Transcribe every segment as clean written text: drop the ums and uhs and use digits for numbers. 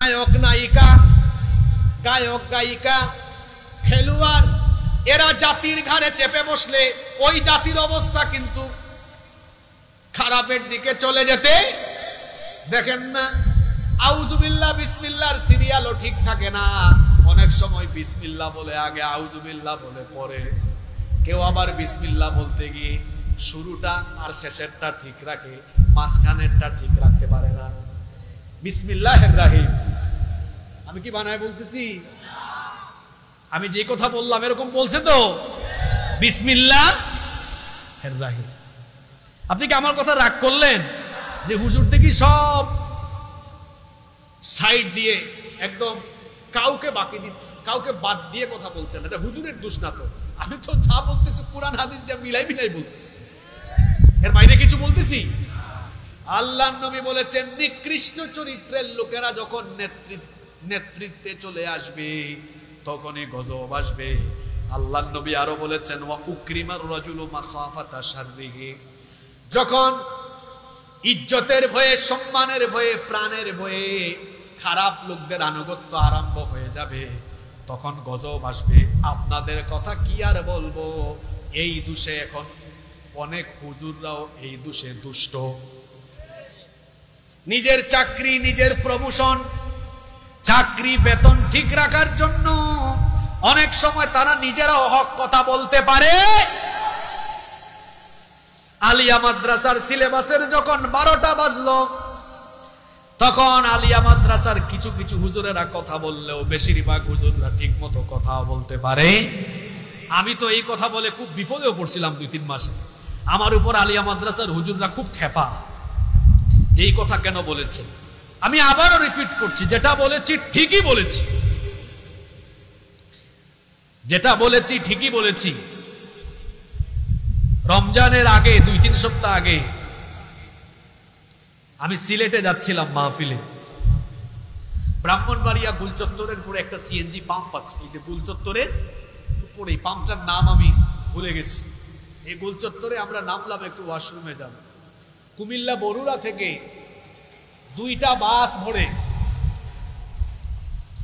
নায়ক নায়িকা, গায়ক গায়িকা, খেলোয়াড়, এরা জাতির ঘাড়ে চেপে বসলে ওই জাতির অবস্থা কিন্তু খারাপের দিকে চলে যেতে দেখেন না। আউযুবিল্লাহ বিসমিল্লাহর সিরিয়ালও ঠিক থাকে না, অনেক সময় বিসমিল্লাহ বলে আগে আউযুবিল্লাহ বলে পরে, কেউ আবার বিসমিল্লাহ বলতে গিয়ে শুরুটা আর শেষেরটা ঠিক রাখে, মাঝখানেরটা ঠিক রাখতে পারে না। বিসমিল্লাহির রহিম, আমি কি বানায় বলতেছি? আমি যে কথা বললাম এরকম বলছে তো? বিসমিল্লাহির রহিম। আপনি কি আমার কথা রাগ করলেন যে হুজুর থেকে সব সাইড দিয়ে একদম কাউকে বাকি দিচ্ছে, কাউকে বাদ দিয়ে কথা বলছেন? এটা হুজুরের দোষ না তো, আমি তো যা বলতেছি কুরআন হাদিস দিয়ে মিলাই মিলাই বলতেছি, এর বাইরে কিছু বলতেছি? আল্লাহর নবী বলেছেন নিকৃষ্ট চরিত্রের লোকেরা যখন নেতৃত্বে চলে আসবে তখনই গজব আসবে। আল্লাহর নবী আরো বলেছেন ওয়া উকরিমার রাজুলু মাখাফাতা শাররিহি, যখন ইজ্জতের ভয়ে, সম্মানের ভয়ে, প্রাণের ভয়ে খারাপ লোকদের আনুগত্য আরম্ভ হয়ে যাবে তখন গজব আসবে। আপনাদের কথা কি আর বলবো, এই দোষে এখন অনেক হুজুররাও এই দোষে দুষ্ট। নিজের চাকরি, নিজের প্রমোশন, চাকরি বেতন ঠিক রাখার জন্য অনেক সময় তারা নিজেরাও হক কথা বলতে পারে। আলিয়া মাদ্রাসার সিলেবাসের যখন 12টা বাজলো তখন আলিয়া মাদ্রাসার কিছু কিছু হুজুরেরা কথা বললেও বেশিরভাগ হুজুররা ঠিক মতো কথা বলতে পারে। আমি তো এই কথা বলে খুব বিপদেও পড়ছিলাম 2-3 মাসে। আমার উপর আলিয়া মাদ্রাসার হুজুররা খুব খেপা, যে এই কথা কেন বলেছে। আমি আবারও রিপিট করছি, যেটা বলেছি ঠিকই বলেছি, যেটা বলেছি ঠিকই বলেছি। রমজানের আগে 2-3 সপ্তাহ আগে আমি সিলেটে যাচ্ছিলাম মাহফিলে। ব্রাহ্মণবাড়িয়া গুলচত্বরের পরে একটা সিএনজি পাম্প আছে, এই যে গুলচত্বরের উপরে, এই পাম্পটার নাম আমি ভুলে গেছি। এই গুলচত্বরে আমরা নামলাম একটু ওয়াশরুমে যাব। কুমিল্লা বরুড়া থেকে 2টা বাস ভরে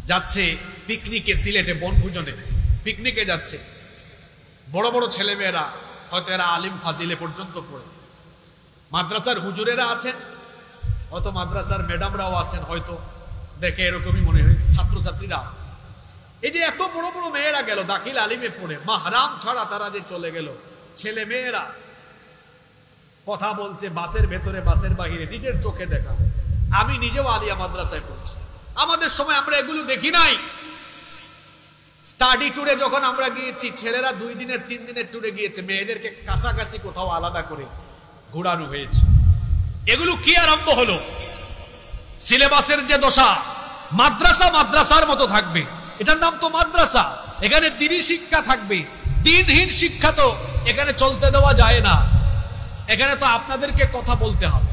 যাচ্ছে পিকনিকে, সিলেটে বনভোজনে পিকনিকে যাচ্ছে। বড় বড় ছেলেমেয়েরা, হয়তো এরা আলিম ফাজিলে পর্যন্ত পড়ে, মাদ্রাসার হুজুরেরা আছেন, হয়তো মাদ্রাসার ম্যাডামরাও আছেন, হয়তো দেখে এরকমই মনে হয়েছে ছাত্রছাত্রীরা আছে। এই যে এত বড় বড় মেয়েরা গেল দাখিল আলিমে পড়ে, মাহরাম ছাড়া তারা যে চলে গেল, ছেলে মেয়েরা কথা বলছে বাসের ভেতরে, বাসের বাহিরে, নিজের চোখে দেখা। আমি নিজেও আলিয়া মাদ্রাসায় পড়ছি, আমাদের সময় আমরা এগুলো দেখি নাই। স্টাডি ট্যুরে যখন আমরা গিয়েছি, ছেলেরা 2 দিনের 3 দিনের ট্যুরে গিয়েছে, মেয়েদেরকে কাছাকাছি কোথাও আলাদা করে ঘোরানো হয়েছে। এগুলো কি আরম্ভ হলো? সিলেবাসের যে দশা, মাদ্রাসা মাদ্রাসার মতো থাকবে, এটার নাম তো মাদ্রাসা, এখানে দ্বীনি শিক্ষা থাকবে। দ্বীনহীন শিক্ষা তো এখানে চলতে দেওয়া যায় না। এখানে তো আপনাদেরকে কথা বলতে হবে।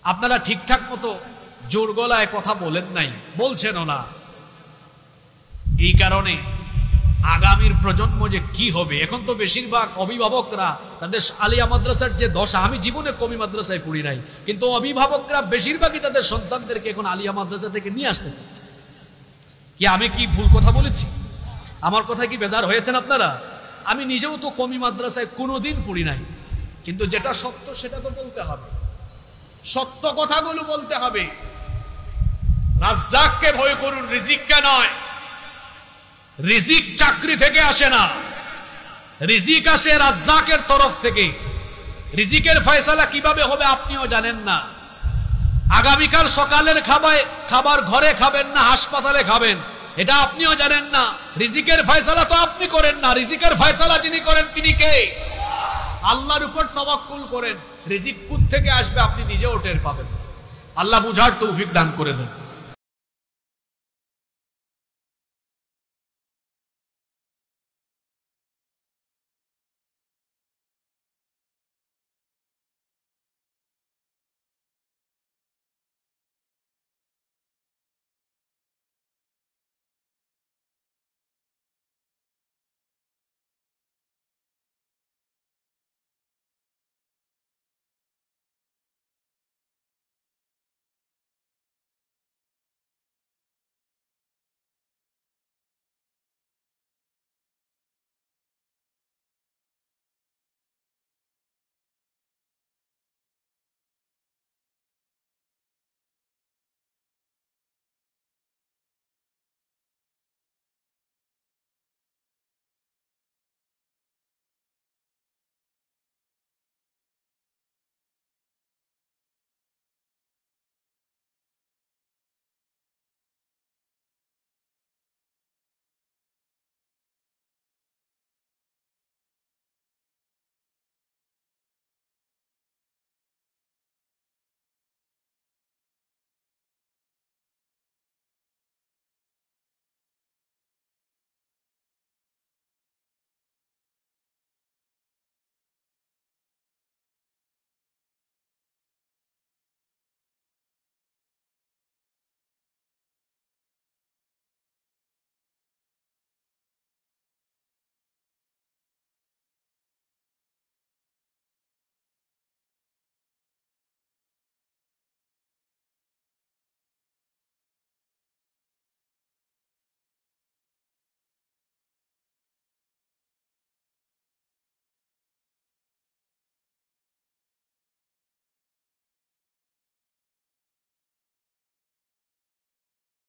আপনারা ঠিকঠাক মতো জোর গলায় কথা বলেন নাই, বলছেনও না। এই কারণে আগামীর প্রজন্ম যে কি হবে, এখন তো বেশিরভাগ অভিভাবকরা তাদের আলিয়া মাদ্রাসার যে দশা, আমি জীবনে কমি মাদ্রাসায় পড়ি নাই, কিন্তু অভিভাবকরা বেশিরভাগই তাদের সন্তানদেরকে এখন আলিয়া মাদ্রাসা থেকে নিয়ে আসতে চাচ্ছে। কি আমি কি ভুল কথা বলেছি? আমার কথা কি বেজার হয়েছেন আপনারা? আমি নিজেও তো কমি মাদ্রাসায় কোনোদিন পড়ি নাই, কিন্তু যেটা সত্য সেটা তো বলতে হবে, সত্য কথাগুলো বলতে হবে। রাজ্জাককে ভয় করুন, রিজিককে নয়। রিজিক চাকরি থেকে আসে না, রিজিক আসে রাজ্জাকের তরফ থেকে। রিজিকের ফয়সালা কিভাবে হবে আপনিও জানেন না। আগামীকাল সকালের খাবার ঘরে খাবেন না হাসপাতালে খাবেন, এটা আপনিও জানেন না। রিজিকের ফয়সালা তো আপনি করেন না, রিজিকের ফয়সালা যিনি করেন তিনি কে? আল্লাহর উপর তাওয়াক্কুল করেন। রিজিক কোথা থেকে আসবে আপনি নিজেও টের পাবেন। আল্লাহ বুঝার তৌফিক দান করে দেন।